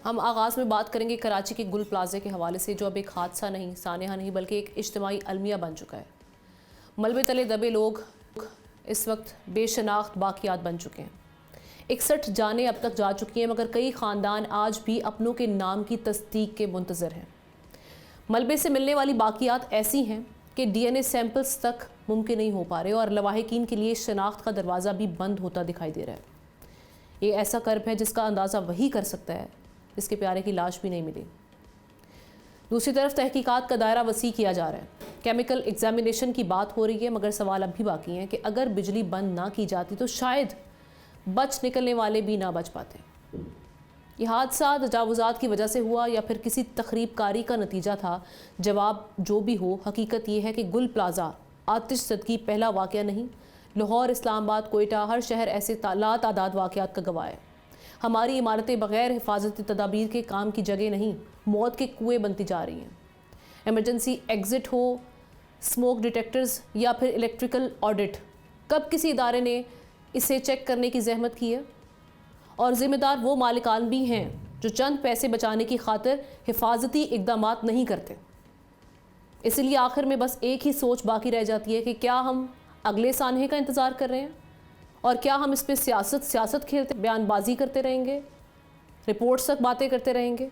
हम आगाज़ में बात करेंगे कराची के गुल प्लाजे के हवाले से, जो अब एक हादसा नहीं, सानहा नहीं, बल्कि एक इज्तिमाई अलमिया बन चुका है। मलबे तले दबे लोग इस वक्त बेशनाख्त बाकियात बन चुके हैं। 61 जानें अब तक जा चुकी हैं, मगर कई ख़ानदान आज भी अपनों के नाम की तस्दीक के मुंतज़र हैं। मलबे से मिलने वाली बाकियात ऐसी हैं कि DNA सैंपल्स तक मुमकिन नहीं हो पा रहे और लवाहिकीन के लिए शनाख्त का दरवाज़ा भी बंद होता दिखाई दे रहा है। ये ऐसा कर्ब है जिसका अंदाज़ा वही कर सकता है जिसके प्यारे की लाश भी नहीं मिली। दूसरी तरफ तहकीकात का दायरा वसी किया जा रहा है। केमिकल एग्जामिनेशन की बात हो रही है, मगर सवाल अब भी बाकी हैं कि अगर बिजली बंद ना की जाती तो शायद बच निकलने वाले भी ना बच पाते। यह हादसा तजावुज़ात की वजह से हुआ या फिर किसी तखरीबकारी का नतीजा था, जवाब जो भी हो, हकीकत यह है कि गुल प्लाजा आतिश ज़दगी पहला वाक़या नहीं। लाहौर, इस्लामाबाद, कोयटा, हर शहर ऐसे लातादाद वाक़यात का गवाह है। हमारी इमारतें बग़ैर हिफाजती तदाबीर के काम की जगह नहीं, मौत के कुएँ बनती जा रही हैं। एमरजेंसी एग्ज़िट हो, स्मोक डिटेक्टर्स या फिर इलेक्ट्रिकल ऑडिट, कब किसी इदारे ने इसे चेक करने की जहमत की है? और ज़िम्मेदार वो मालिकान भी हैं जो चंद पैसे बचाने की खातिर हिफाजती इक़दामात नहीं करते। इसलिए आखिर में बस एक ही सोच बाकी रह जाती है कि क्या हम अगले सानहे का इंतज़ार कर रहे हैं, और क्या हम इस पर सियासत खेलते, बयानबाजी करते रहेंगे, रिपोर्ट्स तक बातें करते रहेंगे,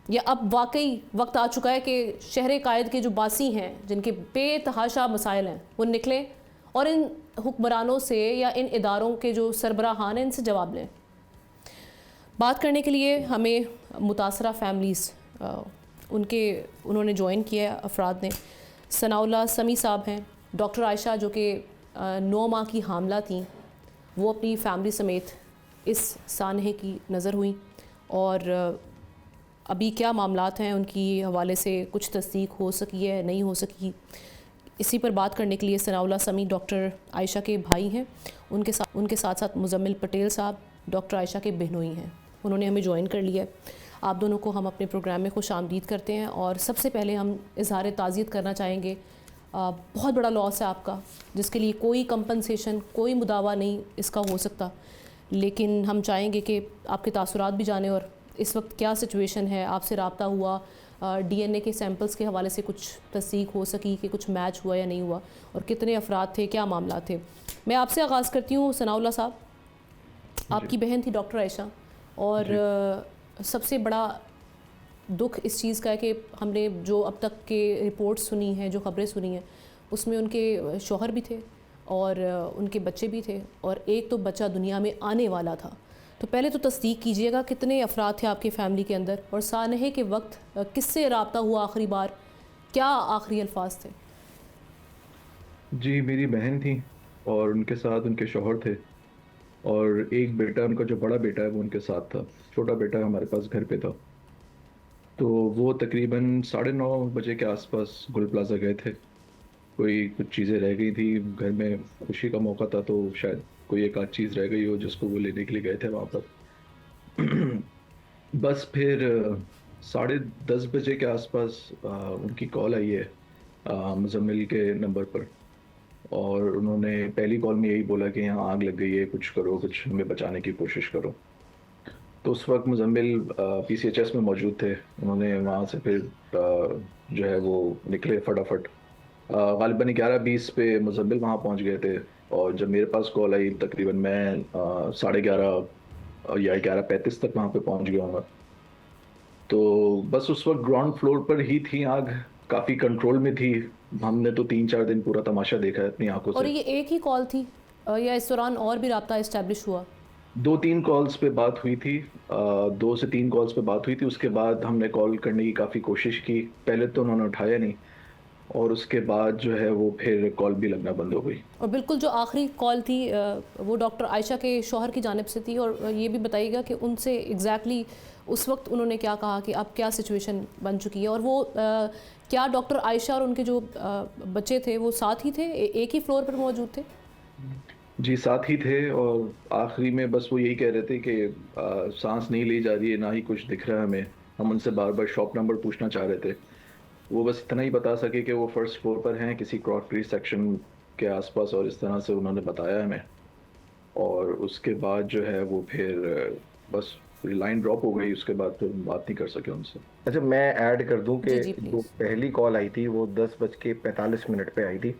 या अब वाकई वक्त आ चुका है कि शहर कायद के जो बासी हैं, जिनके बेतहाशा मसाइल हैं, वो निकलें और इन हुक्मरानों से या इन इदारों के जो सरबराहान हैं इनसे जवाब लें। बात करने के लिए हमें मुतासरा फैमिलीज़ उन्होंने ज्वाइन किया है अफराद ने। सनाउल्लाह समी साहब हैं, डॉक्टर आयशा जो कि 9 माह की हामला थी, वो अपनी फैमिली समेत इस सानहे की नज़र हुई और अभी क्या मामलात हैं उनकी हवाले से कुछ तस्दीक हो सकी है, नहीं हो सकी। इसी पर बात करने के लिए सनाउल्लाह समी डॉक्टर आयशा के भाई हैं, उनके साथ साथ मुजम्मिल पटेल साहब डॉक्टर आयशा के बहनोई हैं, उन्होंने हमें ज्वाइन कर लिया है। आप दोनों को हम अपने प्रोग्राम में खुश आमदीद करते हैं और सबसे पहले हम इजहार ताज़ियत करना चाहेंगे। बहुत बड़ा लॉस है आपका, जिसके लिए कोई कंपनसेशन, कोई मुदावा नहीं इसका हो सकता, लेकिन हम चाहेंगे कि आपके तासुरात भी जाने और इस वक्त क्या सिचुएशन है। आपसे रब्ता हुआ, DNA के सैंपल्स के हवाले से कुछ तस्दीक हो सकी कि कुछ मैच हुआ या नहीं हुआ, और कितने अफराद थे, क्या मामला थे। मैं आपसे आगाज़ करती हूँ सनाउल्लाह साहब, आपकी बहन थी डॉक्टर आयशा, और सबसे बड़ा दुख इस चीज़ का है कि हमने जो अब तक के रिपोर्ट्स सुनी हैं, जो ख़बरें सुनी हैं, उसमें उनके शौहर भी थे और उनके बच्चे भी थे, और एक तो बच्चा दुनिया में आने वाला था। तो पहले तो तस्दीक कीजिएगा कितने अफराद थे आपके फ़ैमिली के अंदर, और सानहे के वक्त किससे रब्ता हुआ आखिरी बार, क्या आखिरी अल्फाज थे? जी, मेरी बहन थी और उनके साथ उनके शौहर थे, और एक बेटा, उनका जो बड़ा बेटा है वो उनके साथ था। छोटा बेटा हमारे पास घर पे था। तो वो तकरीबन 9:30 बजे के आसपास गुल प्लाजा गए थे। कोई कुछ चीज़ें रह गई थी घर में, खुशी का मौका था, तो शायद कोई एक आध चीज़ रह गई हो जिसको वो लेने के लिए गए थे वहाँ पर। बस फिर 10:30 बजे के आसपास उनकी कॉल आई है मुजम्मिल के नंबर पर, और उन्होंने पहली कॉल में यही बोला कि यहाँ आग लग गई है, कुछ करो, कुछ हमें बचाने की कोशिश करो। तो उस वक्त मुजम्मिल PCHS में मौजूद थे। उन्होंने वहाँ से फिर जो है वो निकले फटाफट। ग़ालिबन 11:20 पे मुजम्मिल वहाँ पहुँच गए थे, और जब मेरे पास कॉल आई तकरीबन मैं 11:30 या 11:35 तक वहाँ पे पहुँच गया हूँ। तो बस उस वक्त ग्राउंड फ्लोर पर ही थी आग, काफ़ी कंट्रोल में थी। हमने तो 3-4 दिन पूरा तमाशा देखा है अपनी आंखों और से। ये एक ही कॉल थी या इस दौरान और भी रब्ता इस्टेब्लिश हुआ? 2-3 कॉल्स पे बात हुई थी, 2 से 3 कॉल्स पे बात हुई थी। उसके बाद हमने कॉल करने की काफ़ी कोशिश की, पहले तो उन्होंने उठाया नहीं, और उसके बाद जो है वो फिर कॉल भी लगना बंद हो गई। और बिल्कुल जो आखिरी कॉल थी वो डॉक्टर आयशा के शौहर की जानिब से थी, और ये भी बताइएगा कि उनसे एग्जैक्टली उस वक्त उन्होंने क्या कहा कि अब क्या सिचुएशन बन चुकी है, और वो क्या डॉक्टर आयशा और उनके जो बच्चे थे वो साथ ही थे, एक ही फ्लोर पर मौजूद थे? जी, साथ ही थे, और आखिरी में बस वो यही कह रहे थे कि सांस नहीं ली जा रही है, ना ही कुछ दिख रहा है हमें। हम उनसे बार बार शॉप नंबर पूछना चाह रहे थे। वो बस इतना ही बता सके कि वो फर्स्ट फ्लोर पर हैं, किसी क्रॉकरी सेक्शन के आसपास, और इस तरह से उन्होंने बताया हमें। और उसके बाद जो है वो फिर बस फिर लाइन ड्रॉप हो गई, उसके बाद फिर हम बात नहीं कर सके उनसे। अच्छा, मैं ऐड कर दूं कि जी जी जो प्लीज़। पहली कॉल आई थी वो 10:45 पे आई थी।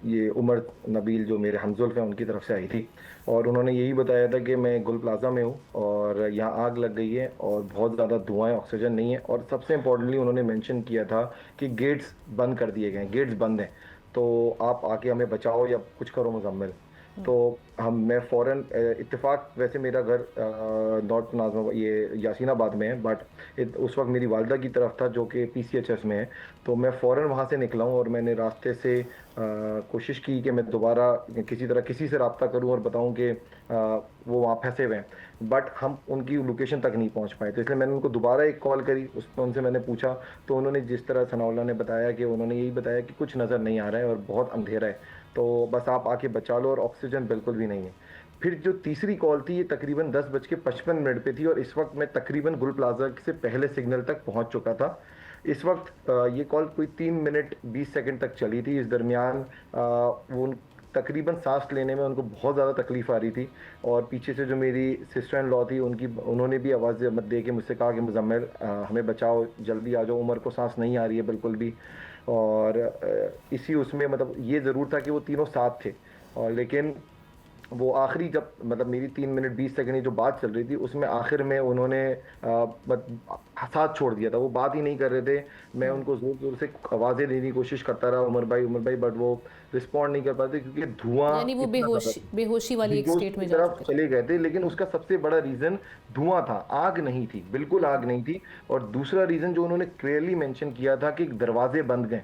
ये उमर नबील जो मेरे हमजुल्फ हैं उनकी तरफ से आई थी, और उन्होंने यही बताया था कि मैं गुल प्लाजा में हूँ और यहाँ आग लग गई है और बहुत ज़्यादा धुआं है, ऑक्सीजन नहीं है, और सबसे इम्पोर्टेंटली उन्होंने मेंशन किया था कि गेट्स बंद कर दिए गए हैं, गेट्स बंद हैं, तो आप आके हमें बचाओ या कुछ करो मुजम्मिल। तो मैं फ़ौरन इत्तेफाक वैसे मेरा घर नॉर्थ नाजमा ये यासीनाबाद में है, बट उस वक्त मेरी वालदा की तरफ था जो कि PCHS में है। तो मैं फ़ौरन वहाँ से निकला हूँ और मैंने रास्ते से कोशिश की कि मैं दोबारा किसी तरह किसी से रब्ता करूँ और बताऊँ कि वो वहाँ फंसे हुए हैं, बट हम उनकी लोकेशन तक नहीं पहुँच पाए। तो इसलिए मैंने उनको दोबारा एक कॉल करी, उसमें उनसे मैंने पूछा, तो उन्होंने जिस तरह सनाउल्लाह ने बताया कि उन्होंने यही बताया कि कुछ नज़र नहीं आ रहा है और बहुत अंधेरा है, तो बस आप आके बचा लो, और ऑक्सीजन बिल्कुल भी नहीं है। फिर जो तीसरी कॉल थी ये तकरीबन 10:55 पे थी, और इस वक्त मैं तकरीबन गुल प्लाजा से पहले सिग्नल तक पहुंच चुका था। इस वक्त ये कॉल कोई 3 मिनट 20 सेकंड तक चली थी। इस दरमियान वो तकरीबन सांस लेने में उनको बहुत ज़्यादा तकलीफ आ रही थी, और पीछे से जो मेरी सिस्टर इन लॉ थी उन्होंने भी आवाज़ मत दे के मुझसे कहा कि मुजम्मिल हमें बचाओ, जल्दी आ जाओ, उमर को सांस नहीं आ रही है बिल्कुल भी। और इसी उसमें मतलब ये ज़रूर था कि वो तीनों साथ थे, और लेकिन वो आखिरी जब मतलब मेरी 3 मिनट 20 सेकंड की जो बात चल रही थी उसमें आखिर में उन्होंने साथ छोड़ दिया था, वो बात ही नहीं कर रहे थे। मैं उनको जोर जोर से आवाज़ें देने की कोशिश करता रहा, उमर भाई, बट वो रिस्पॉन्ड नहीं कर पाते क्योंकि धुआं यानी वो इतना ज़्यादा बेहोशी वाली एक बेहोश स्टेट की में जा तरफ चुके थे। चले गए थे। लेकिन उसका सबसे बड़ा रीज़न धुआं था, आग नहीं थी, बिल्कुल आग नहीं थी। और दूसरा रीज़न जो उन्होंने क्लियरली मेंशन किया था कि दरवाजे बंद गए।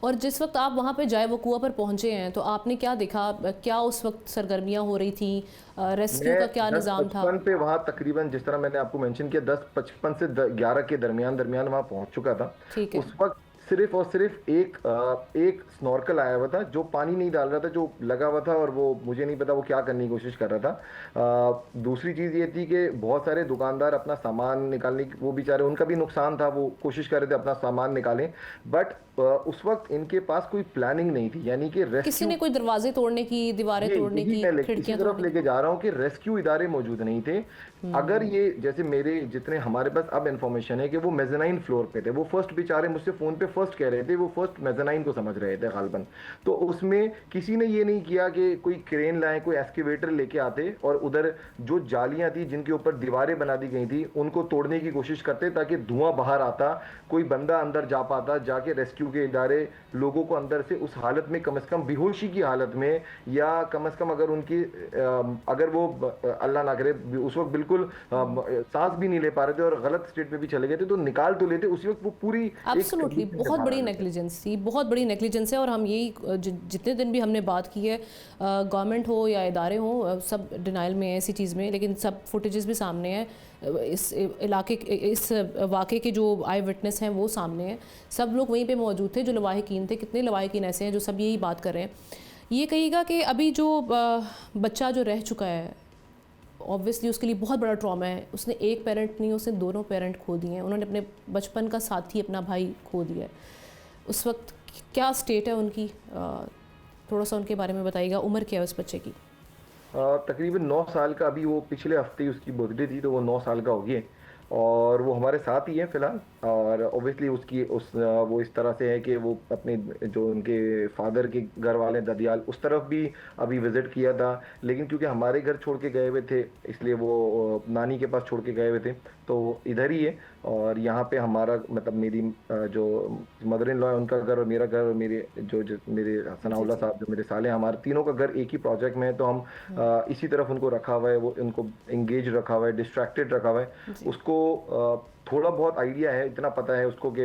और जिस वक्त आप वहाँ पे जाए वकुआ पर पहुँचे हैं तो आपने क्या देखा, क्या उस वक्त सरगर्मियाँ हो रही थी, रेस्क्यू मैं का क्या दस निज़ाम था? पचपन पे वहाँ तकरीबन जिस तरह मैंने आपको मेंशन किया 10:55 से 11 के दरमियान दरमियान वहाँ पहुँच चुका था। ठीक है। उस वक्त सिर्फ और सिर्फ एक स्नॉर्कल आया हुआ था जो पानी नहीं डाल रहा था, जो लगा हुआ था, और वो मुझे नहीं पता वो क्या करने की कोशिश कर रहा था। दूसरी चीज़ ये थी कि बहुत सारे दुकानदार अपना सामान निकालने की, वो बेचारे उनका भी नुकसान था, वो कोशिश कर रहे थे अपना सामान निकालें, बट उस वक्त इनके पास कोई प्लानिंग नहीं थी, यानी कि किसी रेस्क्यू। ने कोई दरवाजे तोड़ने की, दीवारें ये तोड़ने यही की, मैं इसी खिड़कियां तरफ तोड़ने लेके की? जा रहा हूँ कि रेस्क्यू इदारे मौजूद नहीं थे। अगर ये जैसे मेरे जितने हमारे पास अब इंफॉर्मेशन है कि वो मेज़नाइन फ्लोर पे थे, वो फर्स्ट बेचारे मुझसे फोन पे फर्स्ट कह रहे थे, वो फर्स्ट मेज़नाइन को समझ रहे थे गालबन। तो उसमें किसी ने ये नहीं किया कि कोई क्रेन लाए, कोई एक्सकेवेटर लेके आते और उधर जो जालियां थी जिनके ऊपर दीवारें बना दी गई थी उनको तोड़ने की कोशिश करते ताकि धुआं बाहर आता, कोई बंदा अंदर जा पाता, जाके रेस्क्यू के इदारे लोगों को अंदर से उस हालत में कम से कम बेहोशी की हालत में, या कम से कम अगर उनकी अगर वो अल्लाह ना करे उस वक्त बिल्कुल सांस भी नहीं ले पा रहे थे और गलत स्टेट में भी चले गए थे, तो निकाल तो लेते उसी वक्त। वो पूरी एक एब्सोल्युटली कंडीशन से बहुत बाहर बड़ी आ गए थे। नेग्लिजेंस थी, बहुत बड़ी नेग्लिजेंस है। और हम यही जितने दिन भी हमने बात की है, गवर्नमेंट हो या इदारे हो, सब डिनाइल में है ऐसी चीज़ में, लेकिन सब फुटेजेस भी सामने हैं, इस इलाके इस वाक़े के जो आई विटनेस हैं वो सामने हैं, सब लोग वहीं पे मौजूद थे जो लवाहिकीन थे। कितने लवाहिकीन ऐसे हैं जो सब यही बात कर रहे हैं। ये कहिएगा कि अभी जो बच्चा जो रह चुका है, ऑब्वियसली उसके लिए बहुत बड़ा ट्रॉमा है। उसने एक पेरेंट नहीं, उसने दोनों पेरेंट खो दिए हैं, उन्होंने अपने बचपन का साथी अपना भाई खो दिया है। उस वक्त क्या स्टेट है उनकी, थोड़ा सा उनके बारे में बताइएगा। उम्र क्या है उस बच्चे की? तकरीबन 9 साल का, अभी वो पिछले हफ्ते ही उसकी बर्थडे थी तो वो 9 साल का हो गया है, और वो हमारे साथ ही है फिलहाल। और ओबियसली वो इस तरह से है कि वो अपने जो उनके फादर के घर वाले ददियाल उस तरफ भी अभी विज़िट किया था, लेकिन क्योंकि हमारे घर छोड़ के गए हुए थे इसलिए वो नानी के पास छोड़ के गए हुए थे, तो वो इधर ही है। और यहाँ पे हमारा मतलब मेरी जो मदर इन लॉ है उनका घर और मेरा घर, और मेरे जी सनाउल्लाह जी। साहब जो मेरे साले हैं, हमारे तीनों का घर एक ही प्रोजेक्ट में है। तो हम इसी तरफ उनको रखा हुआ है, वो उनको एंगेज रखा हुआ है, डिस्ट्रैक्टेड रखा हुआ है। जी। उसको थोड़ा बहुत आइडिया है, इतना पता है उसको कि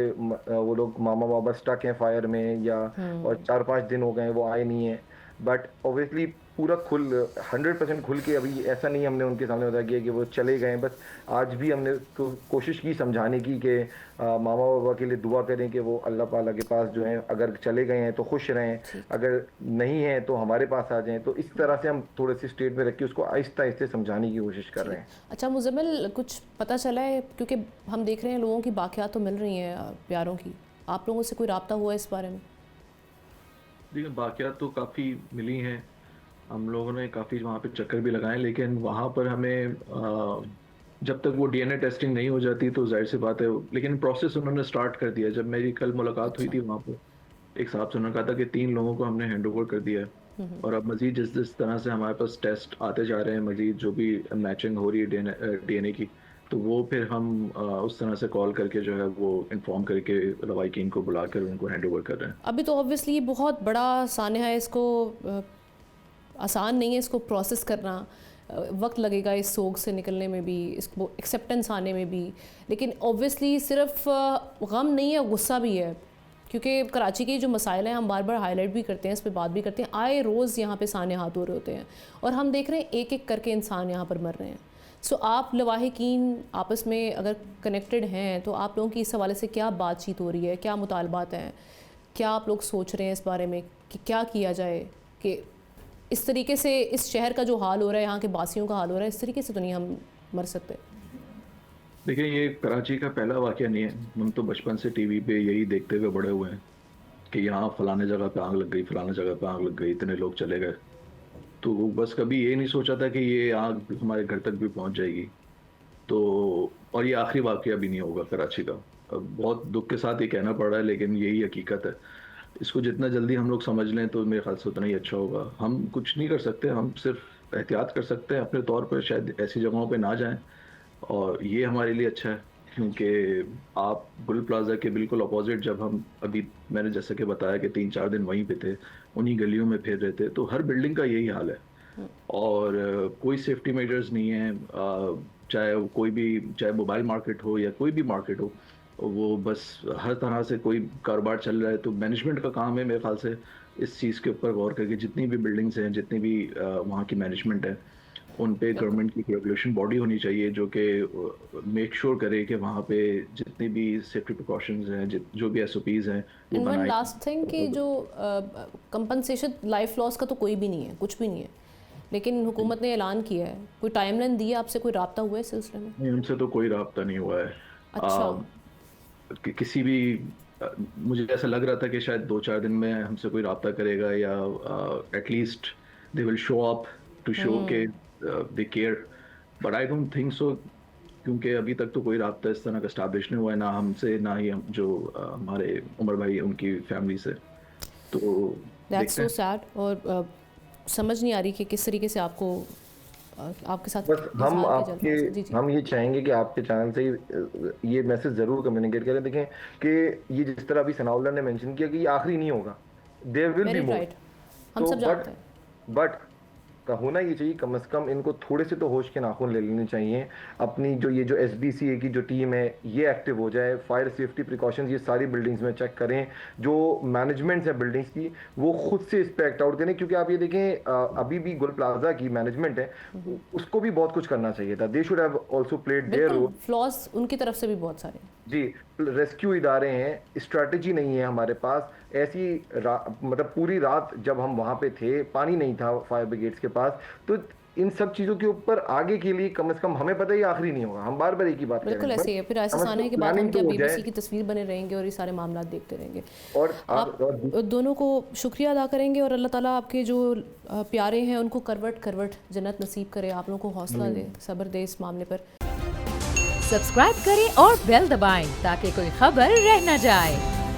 वो लोग मामा बाबा स्टक हैं फायर में, या और 4-5 दिन हो गए वो आए नहीं है। बट ऑब्वियसली पूरा 100% खुल के अभी ऐसा नहीं हमने उनके सामने बता किया कि वो चले गए। बस आज भी हमने तो कोशिश की समझाने की कि मामा बाबा के लिए दुआ करें कि वो अल्लाह पाला के पास जो है, अगर चले गए हैं तो खुश रहें, ठीक। अगर नहीं है तो हमारे पास आ जाएं। तो इस तरह से हम थोड़े से स्टेट में रख के उसको आहिस्ता आहिस्ता समझाने की कोशिश कर रहे ठीक। हैं। अच्छा मुजम्मिल, कुछ पता चला है, क्योंकि हम देख रहे हैं लोगों की बाकियात तो मिल रही हैं, प्यारों की, आप लोगों से कोई राब्ता हुआ है इस बारे में? देखिए बाकियात तो काफ़ी मिली हैं, हम लोगों ने काफ़ी वहाँ पे चक्कर भी लगाए, लेकिन वहाँ पर हमें जब तक वो डीएनए टेस्टिंग नहीं हो जाती तो जाहिर सी बात है, लेकिन प्रोसेस उन्होंने स्टार्ट कर दिया। जब मेरी कल मुलाकात हुई अच्छा। थी वहाँ पे, एक साहब से उन्होंने कहा था कि 3 लोगों को हमने हैंड ओवर कर दिया है, और अब मज़ीद जिस जिस तरह से हमारे पास टेस्ट आते जा रहे हैं, मज़ीद जो भी मैचिंग हो रही है डीएनए की, तो वो फिर हम उस तरह से कॉल करके जो है वो इन्फॉर्म करके लवाहिकीन को बुलाकर उनको हैंड ओवर कर रहे हैं। अभी तो ऑब्वियसली बहुत बड़ा सान्या है, इसको आसान नहीं है इसको प्रोसेस करना। वक्त लगेगा इस सोग से निकलने में भी, इसको एक्सेप्टेंस आने में भी। लेकिन ऑब्वियसली सिर्फ गम नहीं है, गुस्सा भी है, क्योंकि कराची के जो मसाइल हैं हम बार बार हाईलाइट भी करते हैं, इस पर बात भी करते हैं। आए रोज़ यहाँ पे साने हाथ हो रहे होते हैं और हम देख रहे हैं एक एक करके इंसान यहाँ पर मर रहे हैं। सो आप लवाहिकीन आपस में अगर कनेक्टेड हैं तो आप लोगों की इस हवाले से क्या बातचीत हो रही है, क्या मुतालबात हैं, क्या आप लोग सोच रहे हैं इस बारे में कि क्या किया जाए कि इस तरीके से इस शहर का जो हाल हो रहा है, यहाँ के बासियों का हाल हो रहा है, इस तरीके से तो नहीं हम मर सकते। देखिए, ये कराची का पहला वाक़या नहीं है। हम तो बचपन से टीवी पे यही देखते हुए बड़े हुए हैं कि यहाँ फलाने जगह पे आग लग गई, फलाने जगह पे आग लग गई, इतने लोग चले गए। तो बस कभी ये नहीं सोचा था कि ये आग हमारे घर तक भी पहुँच जाएगी। तो और ये आखिरी वाक़या भी नहीं होगा कराची का। अब बहुत दुःख के साथ ये कहना पड़ रहा है, लेकिन यही हकीकत है। इसको जितना जल्दी हम लोग समझ लें तो मेरे ख़्याल से उतना ही अच्छा होगा। हम कुछ नहीं कर सकते, हम सिर्फ़ एहतियात कर सकते हैं अपने तौर पर, शायद ऐसी जगहों पे ना जाएँ। और ये हमारे लिए अच्छा है, क्योंकि आप गुल प्लाज़ा के बिल्कुल अपोज़िट, जब हम अभी मैंने जैसे कि बताया कि 3-4 दिन वहीं पे थे, उन्हीं गलियों में फिर रहे थे, तो हर बिल्डिंग का यही हाल है। और कोई सेफ्टी मेजर्स नहीं है, चाहे वो कोई भी, चाहे मोबाइल मार्केट हो या कोई भी मार्केट हो, वो बस हर तरह से कोई कारोबार चल रहा है। तो मैनेजमेंट का काम है मेरे ख़्याल से इस चीज़ के ऊपर गौर करके, जितनी भी बिल्डिंग्स हैं, जितनी भी वहाँ की मैनेजमेंट है, उन पे बिल्कुल। गवर्नमेंट की रेगुलेशन बॉडी होनी चाहिए जो कि मेक श्योर करे कि वहाँ पे जितनी भी सेफ्टी प्रिकॉशंस हैं, जो भी एसओपीज़ हैं, वो एंड वन बनाए। लास्ट थिंग कि जो कंपनसेशन लाइफ लॉस का तो कोई भी नहीं है, कुछ भी नहीं है, लेकिन हुकूमत ने ऐलान किया है। कोई टाइमलाइन दी है आपसे, कोई राब्ता हुआ है इस सिलसिले में? नहीं, हमसे तो कोई राब्ता नहीं हुआ है। अच्छा। किसी भी मुझे ऐसा लग रहा था कि शायद 2-4 दिन में हमसे कोई राब्ता करेगा, या at least they will show up to show के they care, but I don't think so, क्योंकि अभी तक तो कोई राब्ता इस तरह का एस्टैब्लिश नहीं हुआ है, ना हमसे, ना ही हम जो हमारे उमर भाई उनकी फैमिली से। तो दैट्स देखते सो हैं। सैड। और समझ नहीं आ रही कि किस तरीके से आपको आपके साथ बस हम इज़हार किया जा आपके रहा है। जी जी। हम ये चाहेंगे कि आपके चैनल से ये मैसेज जरूर कम्युनिकेट करें। देखें कि ये जिस तरह अभी सनाउल्लाह ने मेंशन किया कि ये आखिरी नहीं होगा, there will be very more. Right, हम तो सब जानते हैं। बट का होना ये चाहिए, कम से कम इनको थोड़े से तो होश के नाखून ले लेने चाहिए। अपनी जो ये जो एसडीसीए की जो टीम है ये एक्टिव हो जाए, फायर सेफ्टी प्रिकॉशंस ये सारी बिल्डिंग्स में चेक करें, जो मैनेजमेंट्स है बिल्डिंग्स की वो खुद से इस पे एक्ट आउट करें। क्योंकि आप ये देखें अभी भी गुल प्लाजा की मैनेजमेंट है, उसको भी बहुत कुछ करना चाहिए था। They should have also played their बिल्कुल, रोल। फ्लॉज उनकी तरफ से भी बहुत सारे हैं। जी, रेस्क्यू इदारे हैं, स्ट्रैटेजी नहीं है हमारे पास। ऐसी मतलब पूरी रात जब हम वहां पे थे, पानी नहीं था फायर ब्रिगेड्स के पास। तो इन सब चीजों के ऊपर आगे के लिए कम से कम हमें पता है ये आखिरी नहीं होगा। हम बार बार एक ही बात कह रहे बिल्कुल हैं, ऐसे ही है। फिर ऐसे कम से साने कम के बाद हम प्लानिंग क्या तो हो जाए। बीबीसी की तस्वीर बने रहेंगे और ये सारे मामला देखते रहेंगे। और आप दोनों को शुक्रिया अदा करेंगे और अल्लाह ताला आपके जो प्यारे हैं उनको करवट करवट जन्नत नसीब करे, आप लोगों को हौसला दे, सब्र दे इस मामले पर। सब्सक्राइब करें और बेल दबाएं ताकि कोई खबर रह न जाए।